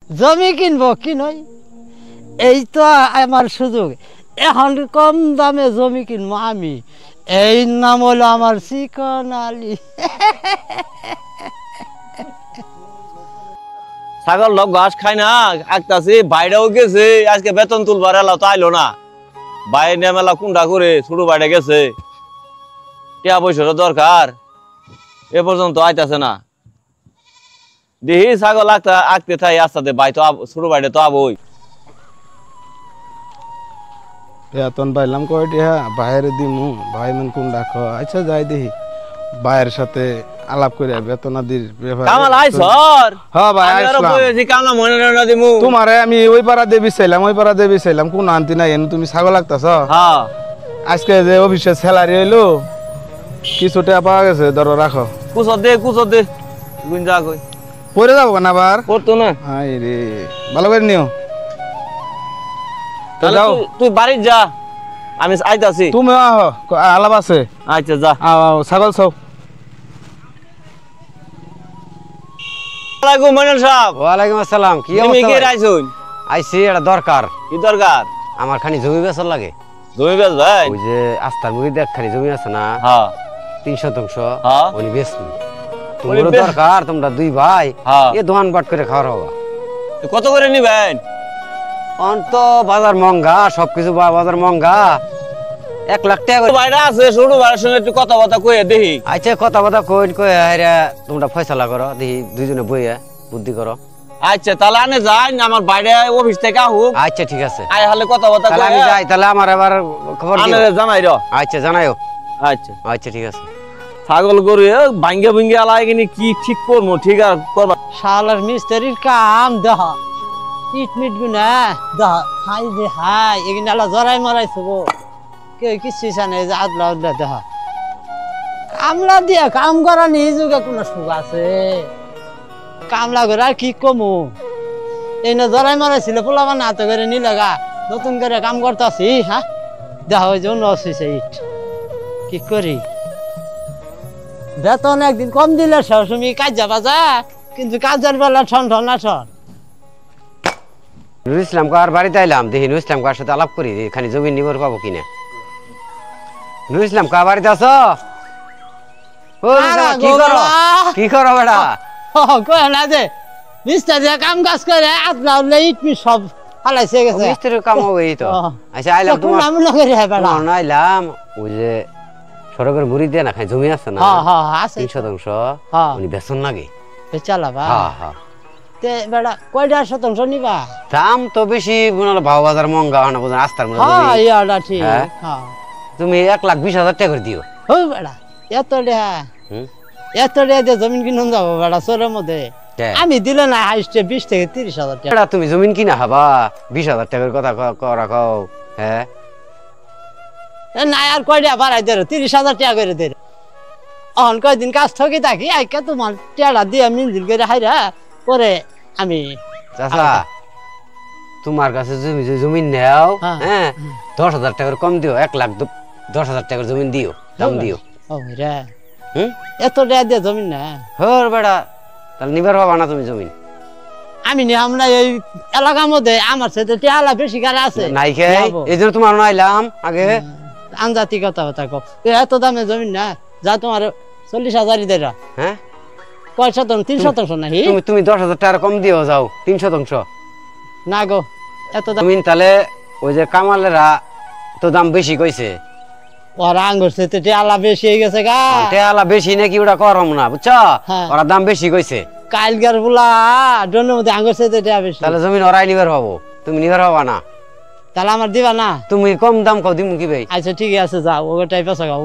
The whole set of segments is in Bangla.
জমি কিনবো কি নয়, এই তো আমার সুযোগ। এখন কম দামে জমি কিনবো আমি, এই নাম হলো আমার চিকন আলী। ছাগল লোক ঘাস খায় না, একটাছি বাইরেও গেছে, আজকে বেতন তুলবার এলা তো আইলো না। বাইরে নেমেলা কুন্ডা করে ছোট বাইরে গেছে, টিয়া পয়সার দরকার, এ পর্যন্ত আইতাছে না। দেখি ছাগল আঁকতে থাই আস্তে, ভাই তো ছোট বাইরে তো আবই। বেতন পাইলাম কয়টি, হ্যাঁ বাইরে দিমু, ভাই মান কোন ডাক। আচ্ছা যাই দেখি ভাইয়ের সাথে আলাপ করে বেতন আদির ব্যাপারে। কামাল আইছর? হ্যাঁ ভাই আইছলাম। কামলা মনে না দিমু তোমারে আমি ওই পাড়া দেবী চাইলাম, ওই পাড়া দেবী চাইলাম, কোন আনতি নাই এনে তুমি ছাগল লাগতাছ। হ্যাঁ আজকে যে অফিসে স্যালারি হইলো, কিছু টাকা পাওয়া গেছে, ধরো রাখো। কুচর দে গুঞ্জা কই পরে যাবো না আবার? পড়তো না। হাই রে, ভালো করে নিও। তাহলে তুই বাড়ি যা, আমি আইতাছি। তুমি আহো, আলাপ আছে। আচ্ছা যা। ছাগল সব। ওয়ালাইকুম মনির সাহেব। ওয়ালাইকুম আসসালাম। কি তুমি অবস্থা? কি রাইছুন? আইছি, এটা দরকার। কি দরকার? আমার খানি জমি বেচার লাগে। জমি বেচ ভাই? ওই যে আস্তার মুড়ি দেখ খানি জমি আছে না, হ্যাঁ 3 শতাংশ, হ্যাঁ উনি বেচনি। তোমারও দরকার, তোমরা দুই ভাই এ দোকান বাট করে খাওয়ার হবা। কত করে নিবেন? অন্ত বাজার মহঙ্গা, সবকিছু বাজার মহঙ্গা, 1 লাখ টাকা করে। বাইরে আছে, ছোট ভাইয়ের সঙ্গে একটু কথা কয়ে দেখি। আচ্ছা কথা কথা কই হাইরা তোমরা ফয়সালা করো, দেখি দুইজনে বইয়া বুদ্ধি করো। আচ্ছা তাহলে আনে যাই, আমার বাইরে অফিস থেকে আহুক। আচ্ছা ঠিক আছে, আই হলে কথা তাহলে আমি যাই। তাহলে আমার এবার খবর দিও। জানাই র। আচ্ছা জানাইও। আচ্ছা আচ্ছা ঠিক আছে। ছাগল গরু ভাঙ্গে ভাঙ্গে আলাই কিনি কি ঠিক করবো, ঠিক আর করবা। শালার মিস্ত্রির কাম দেহ, ইট মিট গুনা দেহ, হাই যে হাই এগুলো আলা জরাই মারাইছে গো, কেউ কিছু জানে যে আদলা উদলা দেহ। কামলা দিয়া কাম করা নিয়ে যুগে কোনো সুখ আছে? কামলা করে আর কি কমু, এই না জরাই মারাইছিল পোলাবা না তো করে নিলাগা, নতুন করে কাম করতেছি। হ্যাঁ দেহ ওই জন্য অসুবিধা, ইট কি করি? বেতন একদিন কম দিলে সবসময় কাজ যাবা যা, কিন্তু কাজের বেলা ঠন ঠন না ঠন। নুরুল ইসলাম কার বাড়িতে আইলাম, দেখি নুরুল ইসলাম কার সাথে আলাপ করি, খানি জমি নিবর পাবো কিনা। নুরুল ইসলাম কার বাড়িতে আছো? কি করো বেটা? কয় না যে মিস্ত্রি কাম কাজ করে আদলা উদলা ইট মিট সব ফালাইছে গেছে। মিস্ত্রির কাম হবে তো। আচ্ছা আইলাম তোমার আইলাম, ওই যে সড়কের মুড়ি দিয়ে না খাই জমি আছে না, 3 শতাংশ, উনি বেতন লাগে চালাবা। হ্যাঁ হ্যাঁ। তে বেটা কয়টা শতাংশ নিবা? দাম তো বেশি, ভাও বাজার মহঙ্গা হয় না, বুঝলেন আস্তার মধ্যে। হ্যাঁ ইয়াটা ঠিক। তুমি 1,20,000 টাকা করে দিও। হই বেটা এত টাকা, এত টাকা দিয়ে জমিন কিনুন যাবো বেটা চোরের মধ্যে? আমি দিলে না হাইস্টে 20 থেকে 30,000 টাকা। তুমি জমিন কিনা হবা 20,000 টাকার কথা করা কও? হ্যাঁ না আর কয়টা বাড়াই দে, 30,000 টাকা করে দে। অন কয়দিন কাজ ঠকি থাকি, আইকা তোমার টেড়া দিয়ে মিলজিল করে হাইরা পরে আমি। চাচা তোমার কাছে জমিন নেও, হ্যাঁ 10,000 টাকার কম দিও, 1,10,000 টাকার জমিন দিও, দাম দিও। ও রে এত টাকা দিয়ে জমিন না হর বেড়া, তাহলে নিবার হবা না তুমি জমিন? আমি নি আমরা এই এলাকার মধ্যে আমার সাথে টেলা বেশি গাড়ি আছে নাই কে, এই জন্য তোমার নাইলাম আগে। আনজাতি কথা কো, এত দামে জমিন না, যা তোমার 40,000 দেরা। হ্যাঁ কয় শতাংশ? 3 শতাংশ নাকি? তুমি 10,000 টাকা কম দিও, যাও 3 শতাংশ না গো, এত দাম। জমিন তাহলে ওই যে কামালেরা তো দাম বেশি কইছে, ওরা আঙ্গুর সাথে টেলা বেশি হয়ে গেছে গা। টেলা বেশি নাকি ওটা করম না, বুঝছো? ওরা দাম বেশি কইছে। কাইলগার বুলা ডনের মধ্যে আঙ্গুর সাথে টেলা বেশি, তাহলে জমিন ওরাই নিবার হবো, তুমি নিবার হবা না। তাহলে আমার দিবা না? তুমি কম দাম কও, দিমু কি ভাই? আচ্ছা ঠিক আছে যাও, ওটাই পেছা গাও,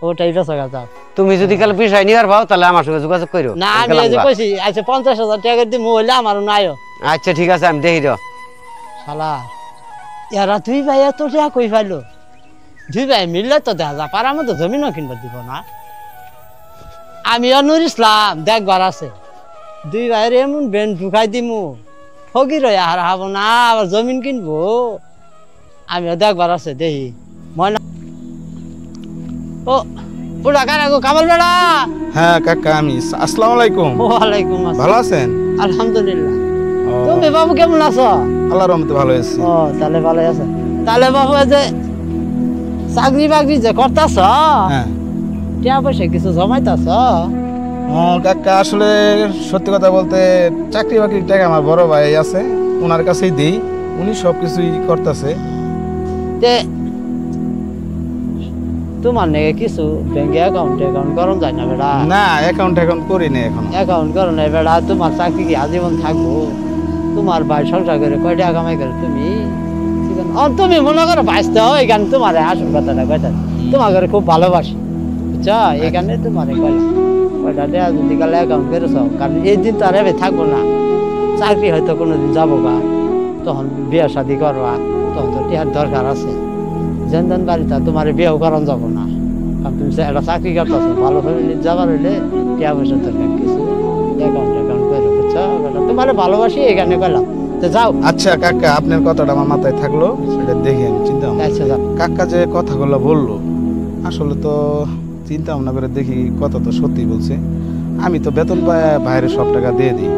ওটাই পেছা গা যাও। তুমি যদি কাল বিষয় নিবার পাও তাহলে আমার সঙ্গে যোগাযোগ করো। না আমি এই যে কইছি, আচ্ছা 50,000 টাকা দিমু, হইলে আমারও নাইও। আচ্ছা ঠিক আছে, আমি দেখি দাও। শালা এরা দুই ভাই এত টাকা কই পাইলো? দুই ভাই মিললে তো দেখা যা পারার মতো জমিনও কিনবা দিব না। আমি নুরুল ইসলাম দেখবার আছে, দুই ভাইয়ের এমন বেন ঢুকাই দিমু, ফকির হয়ে আর হাবো না, আবার জমিন কিনবো। আমিও দেখবার আছে, দেখি ময়না। ও বুড়া কারা গো, কামাল বেড়া? হ্যাঁ কাকা আমি। আসসালামু আলাইকুম। ওয়ালাইকুম আসসালাম। ভালো আছেন? আলহামদুলিল্লাহ। তুমি বাবু কেমন আছো? আল্লাহর রহমতে ভালো আছি। ও তাহলে ভালো আছো। তাহলে বাবু যে চাকরি বাকরি যে করতেছ, হ্যাঁ টাকা পয়সা কিছু জমাইতেছ? কাকা আসলে সত্যি কথা বলতে চাকরি বাকরির টাকা আমার বড় ভাই আছে, ওনার কাছেই দিই, উনি সবকিছুই করতেছে। তোমার নাকি কিছু ব্যাংকে অ্যাকাউন্ট করা যায় না বেড়া? না অ্যাকাউন্ট করি না এখন। অ্যাকাউন্ট করো না বেড়া? তোমার চাকরি কি আজীবন থাকবো? তোমার ভাই সংসার করে কয় টাকা কামাই করে তুমি? তুমি মনে করো বাঁচতে হয়, এখানে তোমার আসল কথাটা কয়টা তোমার ঘরে খুব ভালোবাসি, বুঝছো? এখানে তোমার কয়টা টাকা যদি কালে অ্যাকাউন্ট করেছ, কারণ এই দিন তো আর এভাবে থাকবো না, চাকরি হয়তো কোনোদিন যাবো গা, তখন বিয়ে শাদি করবা, তখন তো টিহার দরকার আছে। যেন বাড়িতে তোমার বিয়েও করান যাবো না, কারণ তুমি একটা চাকরি করতেছো, ভালো ফ্যামিলির যাবার হইলে টিয়া পয়সা দরকার, কিছু অ্যাকাউন্ট করে, বুঝছো? তোমার ভালোবাসি এখানে করলাম, তো যাও। আচ্ছা কাকা, আপনার কথাটা আমার মাথায় থাকলো, সেটা দেখি আমি চিন্তা ভাবনা। কাকা যে কথাগুলো বললো আসলে তো চিন্তা ভাবনা করে দেখি কথা তো সত্যি বলছে। আমি তো বেতন পাই বাইরে সব টাকা দিয়ে দিই,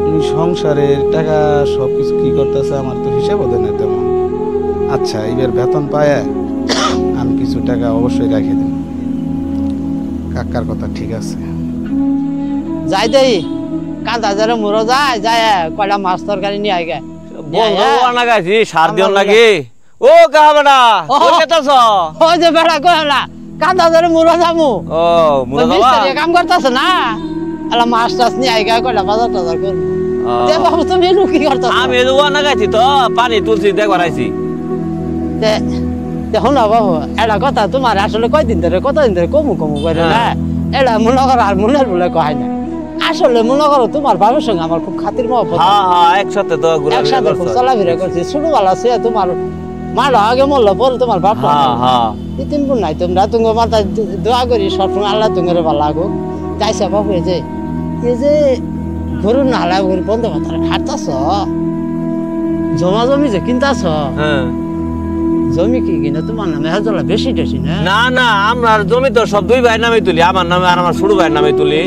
উনি সংসারের টাকা সব কিছু কি করতেছে আমার তো হিসাবও দেয় না তেমন। আচ্ছা এবার বেতন পায় আমি কিছু টাকা অবশ্যই রেখে দিই। কাকার কথা ঠিক আছে। যাই দেই কাঁদা যারা মুড়ো যায় যায় কয়টা মাছ তরকারি নিয়ে আগে বন্ধু আনা গাইছি সার দিও নাকি? ও কাহা বেটা ও কেতাছ? ও যে বেটা কয়লা কাঁদা যারা মুড়ো যামু। ও মুড়ো যাবা? মিস্ত্রি কাম করতেছ না, এলা মাছ টাছ নিয়ে আগে কয়টা বাজার টাজার করব। তে বাবু তুমি কি করতেছ? আমি এদু আনা গাইছি তো পানি তুলছি দেখবার আইছি। দেখুন না বাবু, এটা কথা তোমার আসলে কতদিন ধরে কমু করে না, এটা মনে করো আর মনের বলে কয় না। আসলে মনে করো তোমার বাবার সঙ্গে আমার খুব খাতির মহব্বত, একসাথে তো একসাথে খুব চলাফেরা করছি ছোটবেলা সে। তোমার মারা আগে মরলো পরে তোমার বাপ তিন বোন নাই তোমরা, তুমি মাথায় দোয়া করি সবসময় আল্লাহ তোমার ভালো লাগুক। যাইছা বাবু এই যে গরুর নালা করে বন্ধ মাথায় খাটতাছ, জমা জমি যে কিনতাছ, জমি কি কিনা তোমার নামে হাজার বেশি টেশি না? না না, আমার জমি তো সব দুই ভাইয়ের নামে তুলি, আমার নামে আর আমার ছোট ভাইয়ের নামে তুলি।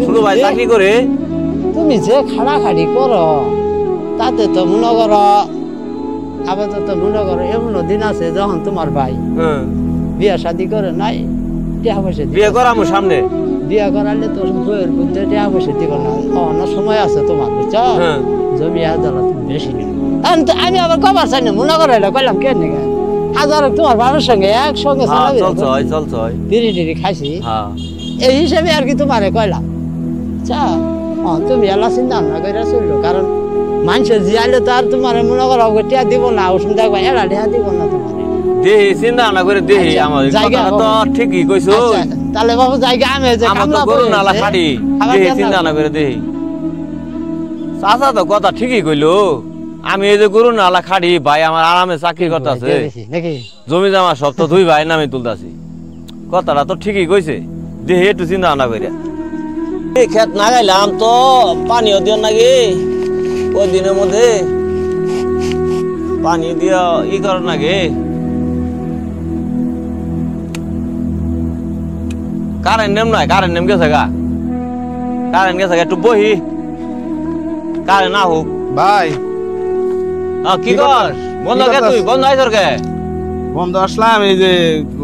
ছোট ভাই চাকরি করে। তুমি যে খাড়াখাড়ি করো তাতে তো মনে করো আপাতত মনে করো এমন দিন আছে যখন তোমার ভাই বিয়া শাদি করে নাই, টাকা পয়সা বিয়ে করামো সামনে, বিয়া করালে তো বইয়ের বুদ্ধে টাকা পয়সা দিব না, অনেক সময় আছে তোমার, বুঝছো? জমি হাজার তুমি বেশি নেই। আমি আবার কবার চাই না মনে করো, এটা কইলাম কেন নাকি হাজার তোমার বাবার সঙ্গে একসঙ্গে বিড়ি টিড়ি খাইছি, এই হিসেবে আর কি তোমারে কইলাম। আচ্ছা তুমি এলা চিন্তা ভাবনা করে চললো, কারণ মানুষের জিয়ালে তো আর তোমার মনে করো টিয়া দিব না, ওষুধ দেখবা এলা টিয়া দিব না তোমার। দেহি চিন্তা ভাবনা করে দেহি, আমার জায়গা তো ঠিকই কইছো। তাহলে বাবু জায়গা আমি যে কামলা গরু নালা খাড়ি দেহি চিন্তা ভাবনা করে দেহি। চাচা তো কথা ঠিকই কইলো, আমি এই যে গরু নালা খাড়ি ভাই আমার আরামে চাকরি করতেছে, জমি জমা সব তো দুই ভাই নামে তুলতাছি, কথাটা তো ঠিকই কইছে। দেহি একটু চিন্তা ভাবনা করে খেত না গাইলাম তো পানিও দিও নাকি, ওই দিনের মধ্যে পানি দিয়া ই কর নাকি। কারেন্ট নেম নাই, কারেন্ট নেম গেছে গা, কারেন্ট গেছে গা, একটু বহি কারেন্ট না হোক। ভাই কি কর বন্ধ কে? তুই বন্ধ আইছর কে? বন্ধ আসলাম এই যে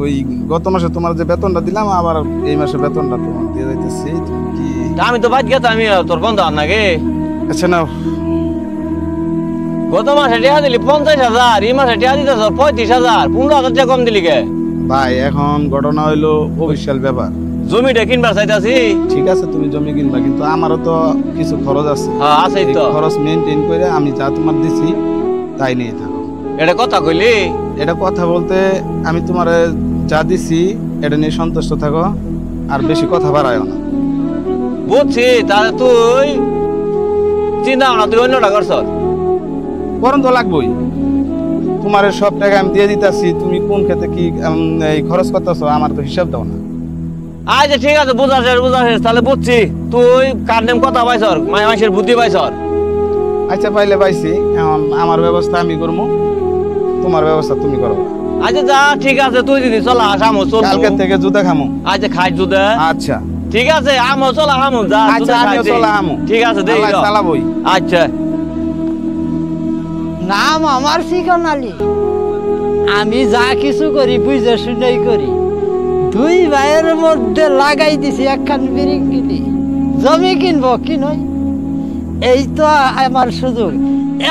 ওই গত মাসে তোমার যে বেতনটা দিলাম, আবার এই মাসে বেতনটা তোমার দিয়ে যাইতেছি। কি আমি তো বাদ গেতাম, আমি তোর বন্ধ আর নাকি? আচ্ছা নাও। গত মাসে টিয়া দিলি 50,000, এই মাসে টিয়া দিতেছ 35,000, 15,000 টাকা কম দিলি কে? ভাই এখন ঘটনা হইলো অফিসিয়াল ব্যাপার, জমিটা কিনবার চাইতাছি। ঠিক আছে তুমি জমি কিনবা, কিন্তু আমারও তো কিছু খরচ আছে। আছেই তো, খরচ মেনটেন করে আমি যা তোমার দিছি তাই নিয়ে থাকো। এটা কথা কইলি? এটা কথা বলতে আমি তোমার যা দিছি এটা নিয়ে সন্তুষ্ট থাকো, আর বেশি কথা বাড়ায়ও না। বুঝছি, তাহলে তুই চিন্তা ভাবনা তুই অন্যটা করছ। করণ তো লাগবই, তোমার সব টাকা আমি দিয়ে দিতেছি, তুমি কোন ক্ষেত্রে কি এই খরচ করতেছো আমার তো হিসাব দাও না। আচ্ছা ঠিক আছে, বুঝাছিস তাহলে বুঝছি। তুই কার নেম কথা পাইছর, মানুষের বুদ্ধি পাইছর। আচ্ছা পাইলে পাইছি, এখন আমার ব্যবস্থা আমি করবো, তোমার ব্যবস্থা তুমি করো। আচ্ছা যা ঠিক আছে, তুই যদি চলা আমো চল, কালকে থেকে জুতা খামো। আচ্ছা খাই জুদা। আচ্ছা ঠিক আছে, আমো চলা আমো যা। আচ্ছা আমিও চলা আমো। ঠিক আছে, দেই চালাবই। আচ্ছা নাম আমার চিকন আলী। আমি যা কিছু করি বুঝে শুনেই করি। দুই ভাইয়ের মধ্যে লাগাই দিছি একখান বিরিঙ্গিনি। জমি কিনবো কি নয়, এই তো আমার সুযোগ।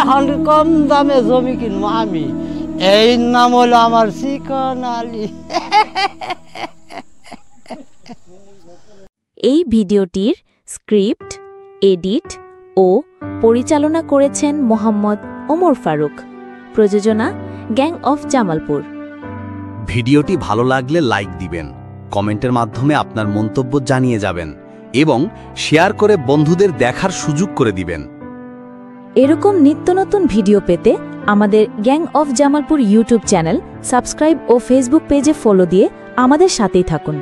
এখন কম দামে জমি কিনবো আমি, এই নাম হলো আমার চিকন আলী। এই ভিডিওটির স্ক্রিপ্ট, এডিট ও পরিচালনা করেছেন মোহাম্মদ ওমর ফারুক। প্রযোজনা গ্যাং অফ জামালপুর। ভিডিওটি ভালো লাগলে লাইক দিবেন, কমেন্টের মাধ্যমে আপনার মন্তব্য জানিয়ে যাবেন এবং শেয়ার করে বন্ধুদের দেখার সুযোগ করে দিবেন। এরকম নিত্য নতুন ভিডিও পেতে আমাদের gang of Jamalpur YouTube channel subscribe ও ফেসবুক পেজে ফলো দিয়ে আমাদের সাথেই থাকুন।